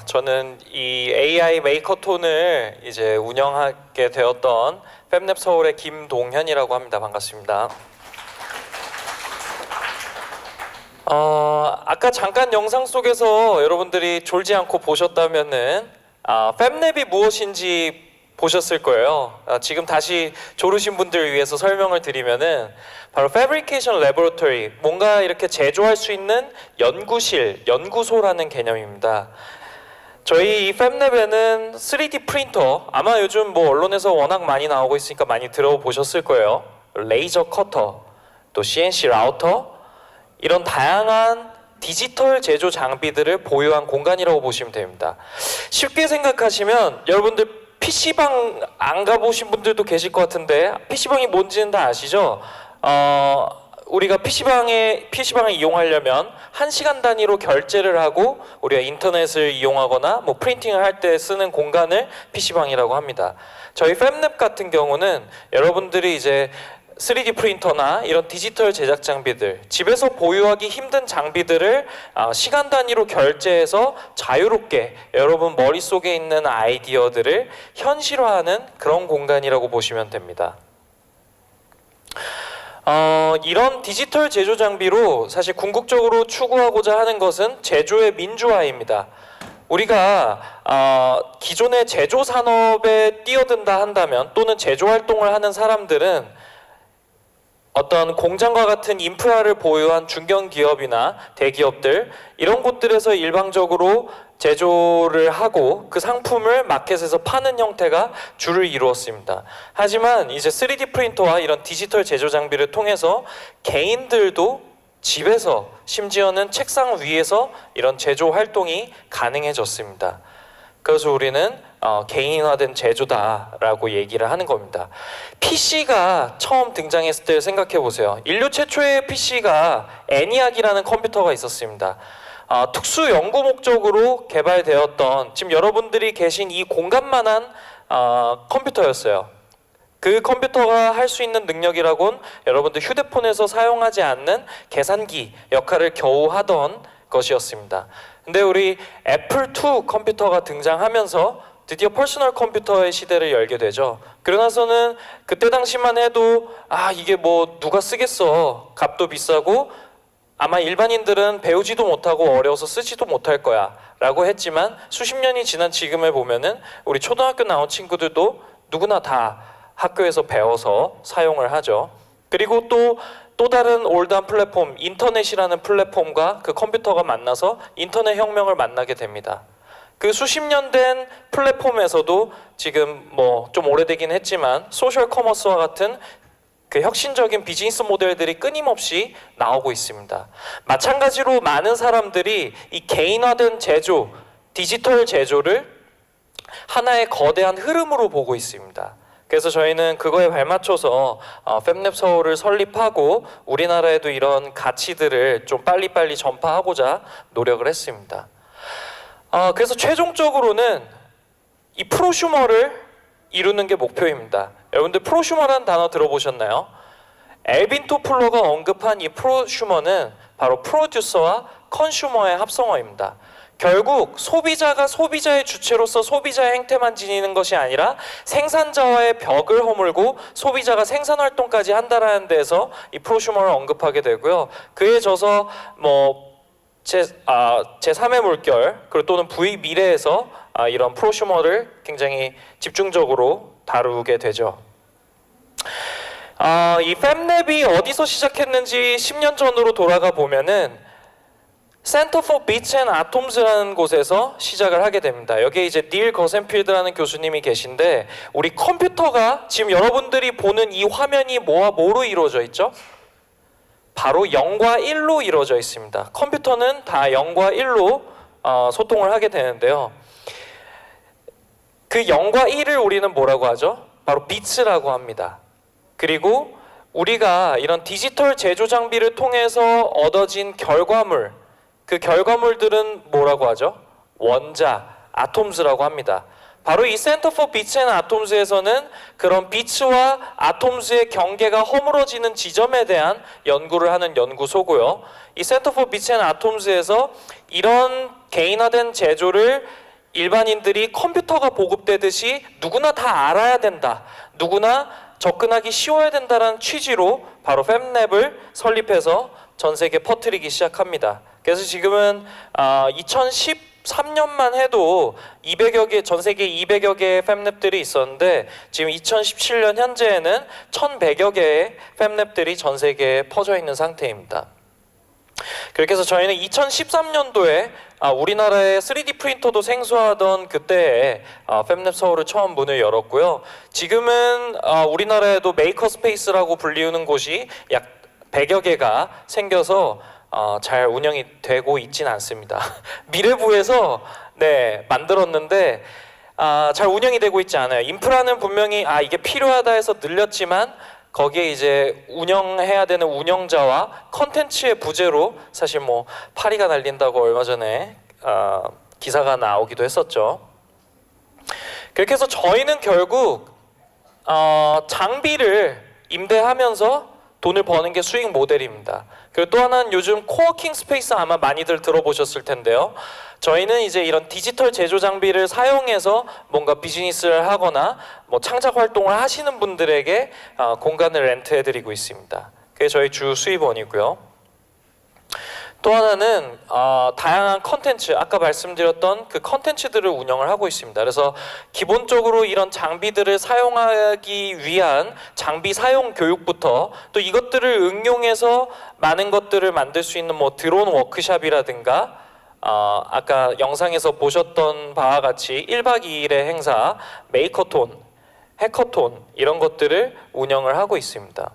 저는 이 AI 메이커톤을 이제 운영하게 되었던 팹랩 서울의 김동현이라고 합니다. 반갑습니다. 아까 잠깐 영상 속에서 여러분들이 졸지 않고 보셨다면은 팹랩이 무엇인지 보셨을 거예요. 지금 다시 졸으신 분들을 위해서 설명을 드리면은 바로 Fabrication Laboratory, 뭔가 이렇게 제조할 수 있는 연구실, 연구소라는 개념입니다. 저희 이 팹랩에는 3D 프린터, 아마 요즘 뭐 언론에서 워낙 많이 나오고 있으니까 많이 들어보셨을 거예요. 레이저 커터, 또 CNC 라우터, 이런 다양한 디지털 제조 장비들을 보유한 공간이라고 보시면 됩니다. 쉽게 생각하시면 여러분들 PC방 안 가보신 분들도 계실 것 같은데 PC방이 뭔지는 다 아시죠? 우리가 PC방을 이용하려면 1시간 단위로 결제를 하고 우리가 인터넷을 이용하거나 뭐 프린팅을 할 때 쓰는 공간을 PC방이라고 합니다. 저희 팹랩 같은 경우는 여러분들이 이제 3D 프린터나 이런 디지털 제작 장비들, 집에서 보유하기 힘든 장비들을 시간 단위로 결제해서 자유롭게 여러분 머릿속에 있는 아이디어들을 현실화하는 그런 공간이라고 보시면 됩니다. 이런 디지털 제조 장비로 사실 궁극적으로 추구하고자 하는 것은 제조의 민주화입니다. 우리가 기존의 제조 산업에 뛰어든다 한다면, 또는 제조 활동을 하는 사람들은 어떤 공장과 같은 인프라를 보유한 중견기업이나 대기업들, 이런 곳들에서 일방적으로 제조를 하고 그 상품을 마켓에서 파는 형태가 주를 이루었습니다. 하지만 이제 3D 프린터와 이런 디지털 제조 장비를 통해서 개인들도 집에서, 심지어는 책상 위에서 이런 제조 활동이 가능해졌습니다. 그래서 우리는 개인화된 제조다라고 얘기를 하는 겁니다. PC가 처음 등장했을 때 생각해 보세요. 인류 최초의 PC가 ENIAC이라는 컴퓨터가 있었습니다. 특수 연구 목적으로 개발되었던, 지금 여러분들이 계신 이 공간만한 컴퓨터였어요. 그 컴퓨터가 할 수 있는 능력이라곤 여러분들 휴대폰에서 사용하지 않는 계산기 역할을 겨우 하던 것이었습니다. 근데 우리 애플2 컴퓨터가 등장하면서 드디어 퍼스널 컴퓨터의 시대를 열게 되죠. 그러나서는 그때 당시만 해도 이게 뭐 누가 쓰겠어, 값도 비싸고 아마 일반인들은 배우지도 못하고 어려워서 쓰지도 못할 거야 라고 했지만, 수십 년이 지난 지금을 보면은 우리 초등학교 나온 친구들도 누구나 다 학교에서 배워서 사용을 하죠. 그리고 또 다른 올드한 플랫폼, 인터넷이라는 플랫폼과 그 컴퓨터가 만나서 인터넷 혁명을 만나게 됩니다. 그 수십 년 된 플랫폼에서도 지금 뭐 좀 오래되긴 했지만 소셜 커머스와 같은 그 혁신적인 비즈니스 모델들이 끊임없이 나오고 있습니다. 마찬가지로 많은 사람들이 이 개인화된 제조, 디지털 제조를 하나의 거대한 흐름으로 보고 있습니다. 그래서 저희는 그거에 발맞춰서 팹랩 서울을 설립하고 우리나라에도 이런 가치들을 좀 빨리빨리 전파하고자 노력을 했습니다. 그래서 최종적으로는 이 프로슈머를 이루는 게 목표입니다. 여러분들 프로슈머라는 단어 들어보셨나요? 엘빈 토플러가 언급한 이 프로슈머는 바로 프로듀서와 컨슈머의 합성어입니다. 결국 소비자가 소비자의 주체로서 소비자의 행태만 지니는 것이 아니라 생산자와의 벽을 허물고 소비자가 생산활동까지 한다라는 데서 이 프로슈머를 언급하게 되고요. 그에 져서 뭐 제3의 물결, 그리고 또는 V 미래에서 이런 프로슈머를 굉장히 집중적으로 다루게 되죠. 이 팹랩이 어디서 시작했는지 10년 전으로 돌아가 보면은 Center for Bits and Atoms라는 곳에서 시작을 하게 됩니다. 여기에 이제 닐 거센필드라는 교수님이 계신데, 우리 컴퓨터가 지금 여러분들이 보는 이 화면이 뭐와 뭐로 이루어져 있죠? 바로 0과 1로 이루어져 있습니다. 컴퓨터는 다 0과 1로 소통을 하게 되는데요. 그 0과 1을 우리는 뭐라고 하죠? 바로 비츠라고 합니다. 그리고 우리가 이런 디지털 제조 장비를 통해서 얻어진 결과물, 그 결과물들은 뭐라고 하죠? 원자, 아톰스라고 합니다. 바로 이 센터 포 비츠 앤 아톰스에서는 그런 비츠와 아톰스의 경계가 허물어지는 지점에 대한 연구를 하는 연구소고요. 이 센터 포 비츠 앤 아톰스에서 이런 개인화된 제조를 일반인들이 컴퓨터가 보급되듯이 누구나 다 알아야 된다, 누구나 접근하기 쉬워야 된다는 취지로 바로 팹랩을 설립해서 전 세계에 퍼뜨리기 시작합니다. 그래서 지금은 2013년만 해도 200여 개, 전 세계 200여 개의 팹랩들이 있었는데 지금 2017년 현재에는 1100여 개의 팹랩들이 전 세계에 퍼져 있는 상태입니다. 그렇게 해서 저희는 2013년도에 우리나라의 3D 프린터도 생소하던 그때에 팹랩 서울을 처음 문을 열었고요. 지금은 우리나라에도 메이커 스페이스라고 불리우는 곳이 약 100여 개가 생겨서 잘 운영이 되고 있진 않습니다. 미래부에서 만들었는데 잘 운영이 되고 있지 않아요. 인프라는 분명히 이게 필요하다 해서 늘렸지만 거기에 이제 운영해야 되는 운영자와 컨텐츠의 부재로 사실 뭐 파리가 날린다고 얼마 전에 기사가 나오기도 했었죠. 그렇게 해서 저희는 결국 장비를 임대하면서 돈을 버는 게 수익 모델입니다. 그리고 또 하나는 요즘 코워킹 스페이스 아마 많이들 들어보셨을 텐데요. 저희는 이제 이런 디지털 제조 장비를 사용해서 뭔가 비즈니스를 하거나 뭐 창작 활동을 하시는 분들에게 공간을 렌트해드리고 있습니다. 그게 저희 주 수입원이고요. 또 하나는 다양한 컨텐츠, 아까 말씀드렸던 그 컨텐츠들을 운영을 하고 있습니다. 그래서 기본적으로 이런 장비들을 사용하기 위한 장비 사용 교육부터 또 이것들을 응용해서 많은 것들을 만들 수 있는 뭐 드론 워크샵이라든가 아까 영상에서 보셨던 바와 같이 1박 2일의 행사, 메이커톤, 해커톤 이런 것들을 운영을 하고 있습니다.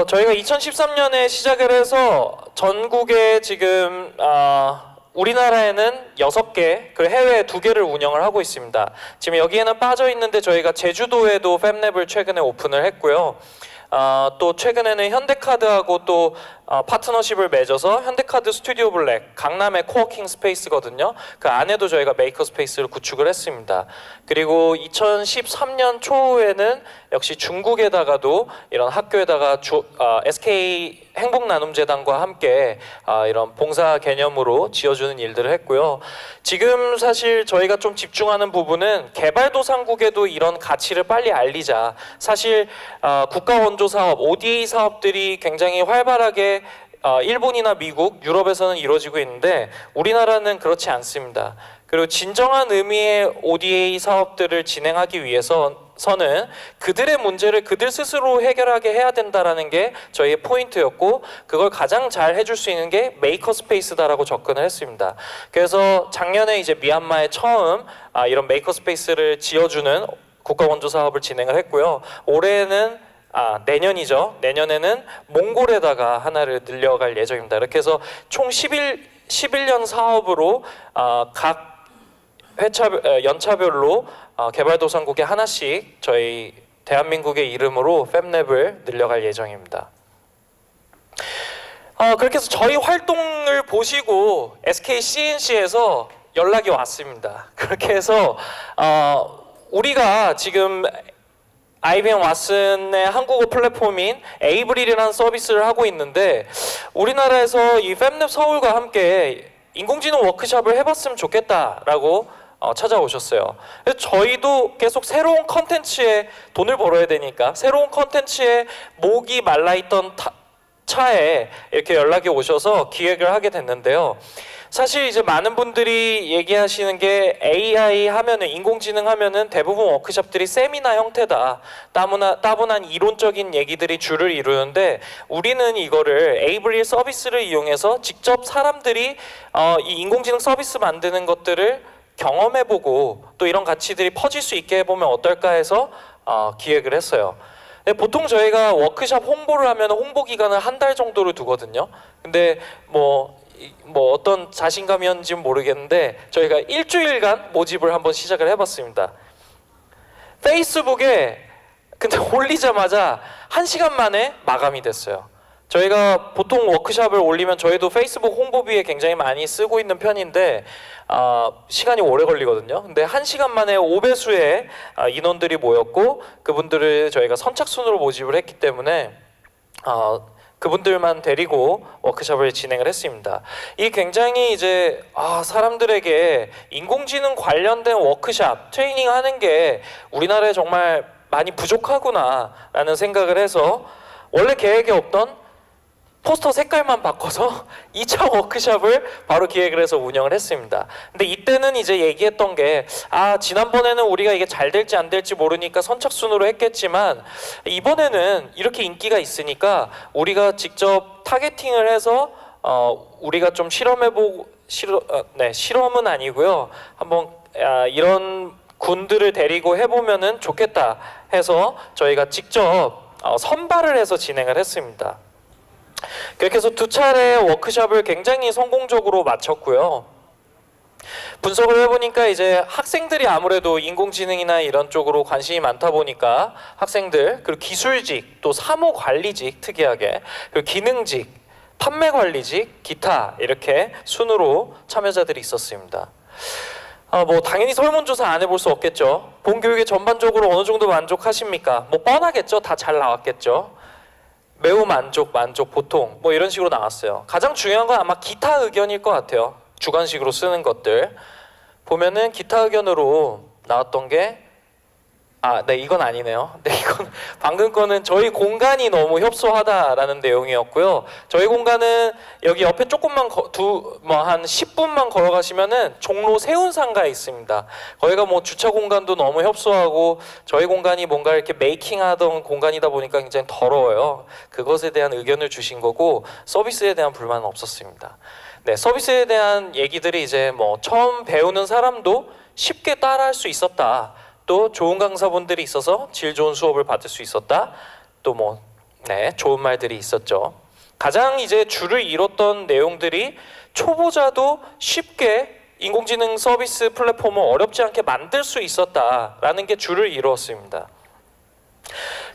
저희가 2013년에 시작을 해서 전국에 지금 우리나라에는 6개, 그리고 해외에 2개를 운영을 하고 있습니다. 지금 여기에는 빠져 있는데 저희가 제주도에도 팹랩을 최근에 오픈을 했고요. 또 최근에는 현대카드하고 또 파트너십을 맺어서 현대카드 스튜디오 블랙, 강남의 코워킹 스페이스거든요. 그 안에도 저희가 메이커 스페이스를 구축을 했습니다. 그리고 2013년 초에는 역시 중국에다가도 이런 학교에다가 SK 행복나눔재단과 함께 이런 봉사 개념으로 지어주는 일들을 했고요. 지금 사실 저희가 좀 집중하는 부분은 개발도상국에도 이런 가치를 빨리 알리자. 사실 국가원조 사업, ODA 사업들이 굉장히 활발하게 일본이나 미국, 유럽에서는 이루어지고 있는데 우리나라는 그렇지 않습니다. 그리고 진정한 의미의 ODA 사업들을 진행하기 위해서는 그들의 문제를 그들 스스로 해결하게 해야 된다라는 게 저희의 포인트였고 그걸 가장 잘 해줄 수 있는 게 메이커 스페이스다라고 접근을 했습니다. 그래서 작년에 이제 미얀마에 처음 이런 메이커 스페이스를 지어주는 국가 원조 사업을 진행을 했고요. 올해는 내년이죠. 내년에는 몽골에다가 하나를 늘려갈 예정입니다. 이렇게 해서 총 11년 사업으로 각 연차별로 개발도상국에 하나씩 저희 대한민국의 이름으로 팹랩을 늘려갈 예정입니다. 그렇게 해서 저희 활동을 보시고 SK CNC에서 연락이 왔습니다. 그렇게 해서 우리가 지금 IBM 왓슨의 한국어 플랫폼인 에이브릴이라는 서비스를 하고 있는데 우리나라에서 이 팹랩 서울과 함께 인공지능 워크숍을 해봤으면 좋겠다라고 찾아오셨어요. 그래서 저희도 계속 새로운 컨텐츠에 돈을 벌어야 되니까 새로운 컨텐츠에 목이 말라있던 차에 이렇게 연락이 오셔서 기획을 하게 됐는데요. 사실 이제 많은 분들이 얘기하시는 게 AI 하면은 인공지능 하면은 대부분 워크숍들이 세미나 형태다. 따분한 이론적인 얘기들이 주를 이루는데 우리는 이거를 에이브릴 서비스를 이용해서 직접 사람들이 이 인공지능 서비스 만드는 것들을 경험해보고 또 이런 가치들이 퍼질 수 있게 해보면 어떨까 해서 기획을 했어요. 보통 저희가 워크숍 홍보를 하면 홍보 기간을 한 달 정도를 두거든요. 근데 뭐 어떤 자신감이었는지는 모르겠는데 저희가 일주일간 모집을 한번 시작을 해봤습니다. 페이스북에 근데 올리자마자 1시간 만에 마감이 됐어요. 저희가 보통 워크숍을 올리면 저희도 페이스북 홍보비에 굉장히 많이 쓰고 있는 편인데 시간이 오래 걸리거든요. 근데 1시간 만에 5배수의 인원들이 모였고 그분들을 저희가 선착순으로 모집을 했기 때문에 그분들만 데리고 워크숍을 진행을 했습니다. 이 굉장히 이제 사람들에게 인공지능 관련된 워크숍 트레이닝 하는 게 우리나라에 정말 많이 부족하구나라는 생각을 해서 원래 계획에 없던 포스터 색깔만 바꿔서 2차 워크숍을 바로 기획을 해서 운영을 했습니다. 근데 이때는 이제 얘기했던 게 지난번에는 우리가 이게 잘 될지 안 될지 모르니까 선착순으로 했겠지만 이번에는 이렇게 인기가 있으니까 우리가 직접 타겟팅을 해서 우리가 좀 실험해보고 실험은 아니고요. 한번 이런 군들을 데리고 해보면은 좋겠다 해서 저희가 직접 선발을 해서 진행을 했습니다. 그렇게 해서 2차례 워크숍을 굉장히 성공적으로 마쳤고요. 분석을 해보니까 이제 학생들이 아무래도 인공지능이나 이런 쪽으로 관심이 많다 보니까 학생들, 그리고 기술직, 또 사무관리직 특이하게, 그리고 기능직, 판매관리직, 기타 이렇게 순으로 참여자들이 있었습니다. 뭐 당연히 설문조사 안 해볼 수 없겠죠. 본교육에 전반적으로 어느 정도 만족하십니까? 뭐 뻔하겠죠. 다 잘 나왔겠죠. 매우 만족, 보통 뭐 이런 식으로 나왔어요. 가장 중요한 건 아마 기타 의견일 것 같아요. 주관식으로 쓰는 것들 보면은 기타 의견으로 나왔던 게 네, 이건 아니네요. 네, 이건 방금 거는 저희 공간이 너무 협소하다라는 내용이었고요. 저희 공간은 여기 옆에 조금만 한 10분만 걸어가시면은 종로 세운상가에 있습니다. 거기가 뭐 주차 공간도 너무 협소하고 저희 공간이 뭔가 이렇게 메이킹하던 공간이다 보니까 굉장히 더러워요. 그것에 대한 의견을 주신 거고 서비스에 대한 불만은 없었습니다. 네, 서비스에 대한 얘기들이 이제 뭐 처음 배우는 사람도 쉽게 따라할 수 있었다. 또 좋은 강사분들이 있어서 질 좋은 수업을 받을 수 있었다. 또 뭐 좋은 말들이 있었죠. 가장 이제 줄을 이뤘던 내용들이 초보자도 쉽게 인공지능 서비스 플랫폼을 어렵지 않게 만들 수 있었다라는 게 줄을 이루었습니다.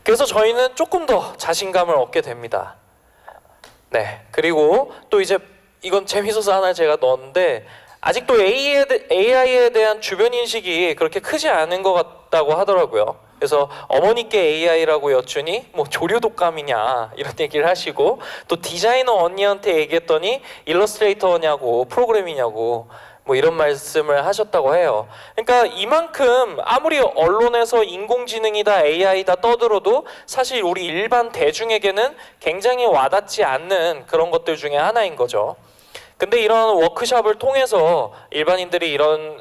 그래서 저희는 조금 더 자신감을 얻게 됩니다. 네, 그리고 또 이제 이건 재밌어서 하나 제가 넣었는데 아직도 AI에 대한 주변 인식이 그렇게 크지 않은 것 같다고 하더라고요. 그래서 어머니께 AI라고 여쭈니 뭐 조류독감이냐 이런 얘기를 하시고 또 디자이너 언니한테 얘기했더니 일러스트레이터냐고 프로그램이냐고 뭐 이런 말씀을 하셨다고 해요. 그러니까 이만큼 아무리 언론에서 인공지능이다 AI다 떠들어도 사실 우리 일반 대중에게는 굉장히 와닿지 않는 그런 것들 중에 하나인 거죠. 근데 이런 워크숍을 통해서 일반인들이 이런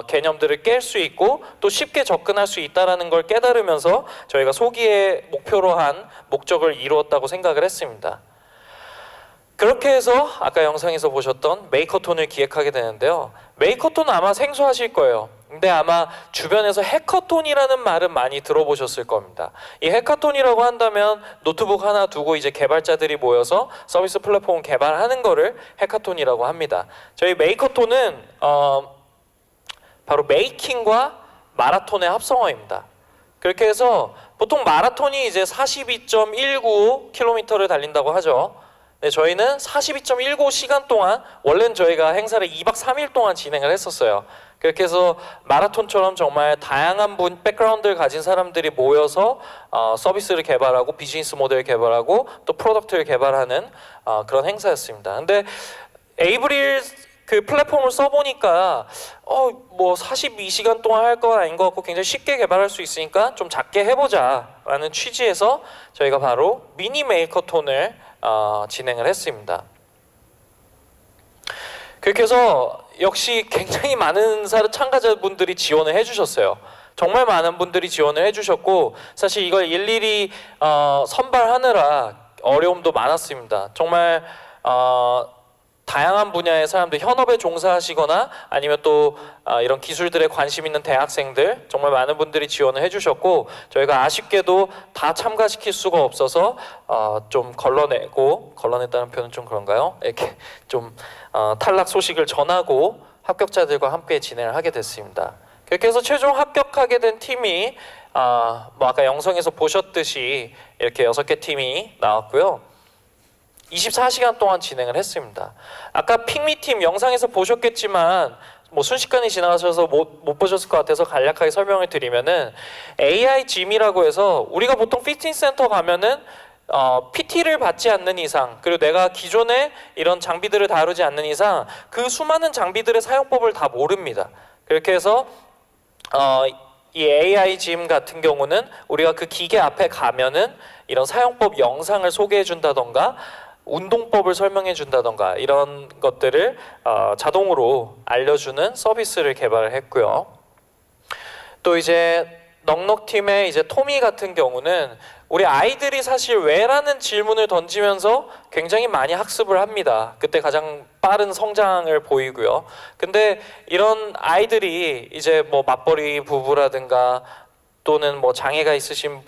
개념들을 깰 수 있고 또 쉽게 접근할 수 있다는 걸 깨달으면서 저희가 소기의 목표로 한 목적을 이루었다고 생각을 했습니다. 그렇게 해서 아까 영상에서 보셨던 메이커톤을 기획하게 되는데요. 메이커톤은 아마 생소하실 거예요. 근데 아마 주변에서 해커톤이라는 말은 많이 들어보셨을 겁니다. 이 해커톤이라고 한다면 노트북 하나 두고 이제 개발자들이 모여서 서비스 플랫폼 개발하는 거를 해커톤이라고 합니다. 저희 메이커톤은 바로 메이킹과 마라톤의 합성어입니다. 그렇게 해서 보통 마라톤이 이제 42.195km를 달린다고 하죠. 네, 저희는 42.19시간 동안 원래는 저희가 행사를 2박 3일 동안 진행을 했었어요. 그렇게 해서 마라톤처럼 정말 다양한 백그라운드를 가진 사람들이 모여서 서비스를 개발하고 비즈니스 모델을 개발하고 또 프로덕트를 개발하는 그런 행사였습니다. 근데 에이브릴 그 플랫폼을 써보니까 뭐 42시간 동안 할 건 아닌 것 같고 굉장히 쉽게 개발할 수 있으니까 좀 작게 해보자 라는 취지에서 저희가 바로 미니 메이커톤을 진행을 했습니다. 그렇게 해서 역시 굉장히 많은 참가자분들이 지원을 해주셨어요. 정말 많은 분들이 지원을 해주셨고 사실 이걸 일일이 선발하느라 어려움도 많았습니다. 정말 다양한 분야의 사람들, 현업에 종사하시거나 아니면 또 이런 기술들에 관심 있는 대학생들 정말 많은 분들이 지원을 해주셨고 저희가 아쉽게도 다 참가시킬 수가 없어서 좀 걸러냈다는 표현은 좀 그런가요? 이렇게 좀 탈락 소식을 전하고 합격자들과 함께 진행을 하게 됐습니다. 그렇게 해서 최종 합격하게 된 팀이 뭐 아까 영상에서 보셨듯이 이렇게 6개 팀이 나왔고요. 24시간 동안 진행을 했습니다. 아까 핑미팀 영상에서 보셨겠지만 뭐 순식간에 지나가셔서 못 보셨을 것 같아서 간략하게 설명을 드리면은 AI 짐이라고 해서 우리가 보통 피트니스 센터 가면은 PT를 받지 않는 이상, 그리고 내가 기존에 이런 장비들을 다루지 않는 이상 그 수많은 장비들의 사용법을 다 모릅니다. 그렇게 해서 이 AI 짐 같은 경우는 우리가 그 기계 앞에 가면은 이런 사용법 영상을 소개해 준다던가 운동법을 설명해 준다던가 이런 것들을 자동으로 알려주는 서비스를 개발을 했고요. 또 이제 넉넉팀의 이제 토미 같은 경우는 우리 아이들이 사실 왜라는 질문을 던지면서 굉장히 많이 학습을 합니다. 그때 가장 빠른 성장을 보이고요. 근데 이런 아이들이 이제 뭐 맞벌이 부부라든가 또는 뭐 장애가 있으신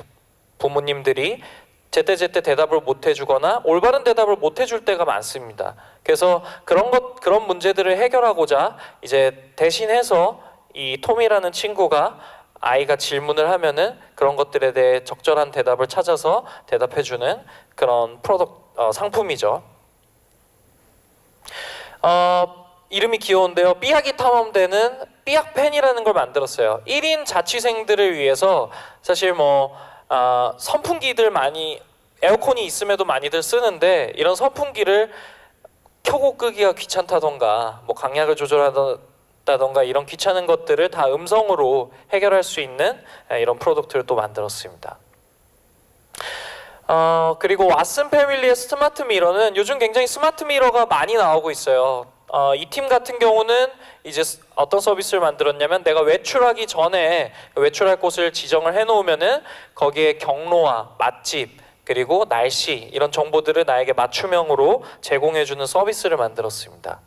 부모님들이 제때제때 대답을 못 해주거나 올바른 대답을 못 해줄 때가 많습니다. 그래서 그런 문제들을 해결하고자 이제 대신해서 이 톰이라는 친구가 아이가 질문을 하면은 그런 것들에 대해 적절한 대답을 찾아서 대답해주는 그런 상품이죠. 이름이 귀여운데요. 삐약이 탐험대는 삐약펜이라는 걸 만들었어요. 1인 자취생들을 위해서 사실 뭐 선풍기들 많이 에어컨이 있음에도 많이들 쓰는데 이런 선풍기를 켜고 끄기가 귀찮다던가 뭐 강약을 조절하다던가 이런 귀찮은 것들을 다 음성으로 해결할 수 있는 이런 프로덕트를 또 만들었습니다. 그리고 왓슨 패밀리의 스마트 미러는 요즘 굉장히 스마트 미러가 많이 나오고 있어요. 이 팀 같은 경우는 이제 어떤 서비스를 만들었냐면 내가 외출하기 전에 외출할 곳을 지정을 해놓으면은 거기에 경로와 맛집 그리고 날씨 이런 정보들을 나에게 맞춤형으로 제공해주는 서비스를 만들었습니다.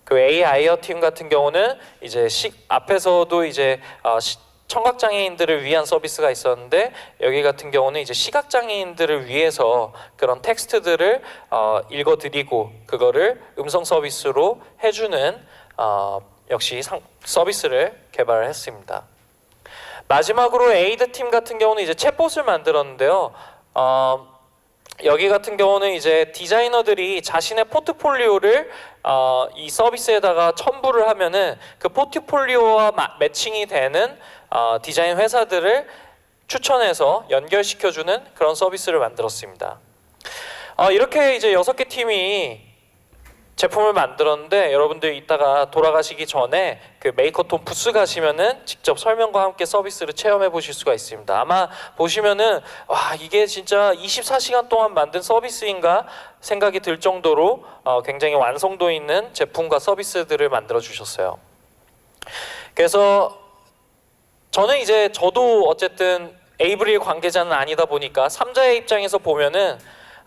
그 AI어 팀 같은 경우는 이제 앞에서도 이제 청각장애인들을 위한 서비스가 있었는데 여기 같은 경우는 이제 시각장애인들을 위해서 그런 텍스트들을 읽어드리고 그거를 음성 서비스로 해주는 역시 서비스를 개발을 했습니다. 마지막으로 에이드 팀 같은 경우는 이제 챗봇을 만들었는데요. 여기 같은 경우는 이제 디자이너들이 자신의 포트폴리오를 이 서비스에다가 첨부를 하면은 그 포트폴리오와 매칭이 되는 디자인 회사들을 추천해서 연결시켜주는 그런 서비스를 만들었습니다. 이렇게 이제 6개 팀이 제품을 만들었는데 여러분들 이따가 돌아가시기 전에 그 메이커톤 부스 가시면은 직접 설명과 함께 서비스를 체험해 보실 수가 있습니다. 아마 보시면은 와 이게 진짜 24시간 동안 만든 서비스인가 생각이 들 정도로 굉장히 완성도 있는 제품과 서비스들을 만들어 주셨어요. 그래서 저도 어쨌든 에이브릴 관계자는 아니다 보니까 3자의 입장에서 보면은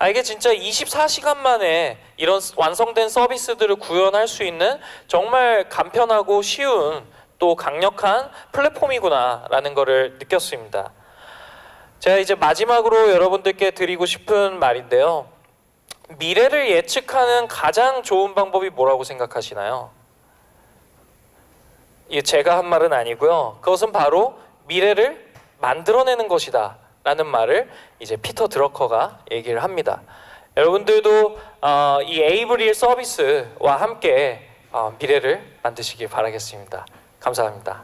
이게 진짜 24시간 만에 이런 완성된 서비스들을 구현할 수 있는 정말 간편하고 쉬운 또 강력한 플랫폼이구나 라는 거를 느꼈습니다. 제가 이제 마지막으로 여러분들께 드리고 싶은 말인데요. 미래를 예측하는 가장 좋은 방법이 뭐라고 생각하시나요? 이게 제가 한 말은 아니고요. 그것은 바로 미래를 만들어내는 것이다 라는 말을 이제 피터 드러커가 얘기를 합니다. 여러분들도 이 에이브릴 서비스와 함께 미래를 만드시길 바라겠습니다. 감사합니다.